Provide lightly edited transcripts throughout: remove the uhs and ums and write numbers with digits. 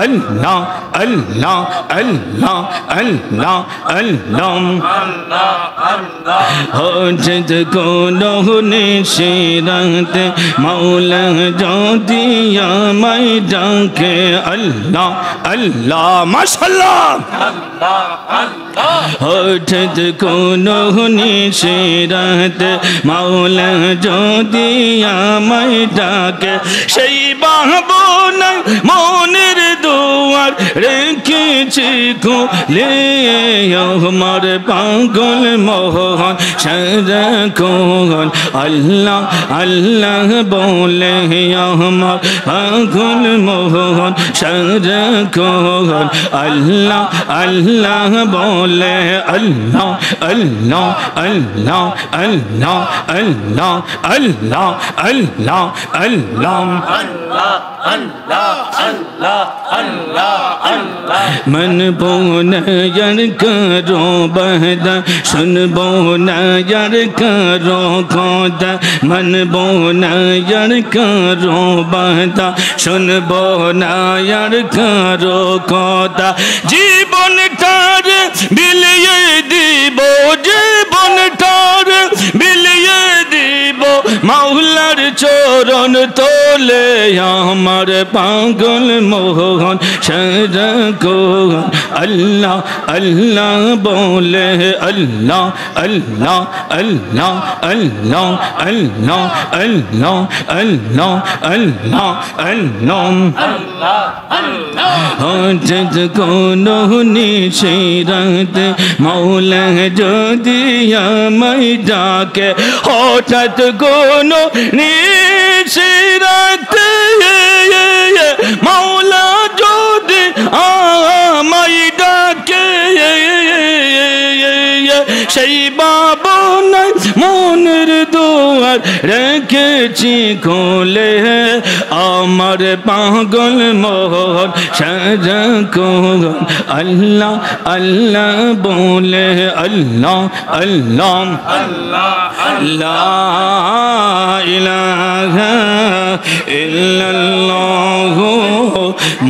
अल्लाह अल्लाह अल्लाह अल्लाह अल्लाह हो जिसको लोहने शिरत मौला जो दिया मैं डाके अल्लाह अल्लाह माशाअल्लाह हो जिसको लोहने शिरत मौला जो दिया मैं डाके সেই বাহবনা মনের দুয়ার রেখেছি খুলে আমার পাগল মোহন সারাক্ষণ আল্লাহ আল্লাহ বলে আমার পাগল মোহন সারাক্ষণ আল্লাহ আল্লাহ বলে আল্লাহ আল্লাহ আল্লাহ আল্লাহ আল্লাহ আল্লাহ আল্লাহ আল্লাহ मन बोना यार करो बहदा सुन बोना यार करो खोदा मन बोना यार करो बहदा सुन बोना यार करो खोदा जीवन तार बिलिए दीबो जीवन तार बिलिए दीबो मौलार चरण तोले আমার পাগল মোহন সারাক্ষণ আল্লাহ আল্লাহ বলে আল্লাহ আল্লাহ আল্লাহ আল্লাহ আল্লাহ আল্লাহ আল্লাহ আল্লাহ আল্লাহ হজত কোনো নিশিরাত মৌলা যদি আমায় ডাকে হঠাৎ কোনো নিশিরাত মৌলা যদি আমায় ডাকে সেই বাবনায় মনের দুয়ার রেখেছি খোলে আমার পাগল মোহন সারাক্ষণ আল্লাহ আল্লাহ বলে আল্লাহ আল্লাহ আল্লাহ ইলাহা ইল্লাল্লাহ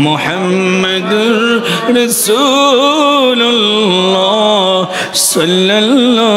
মুহাম্মাদুর রাসূলুল্লাহ সাল্লাল্লাহু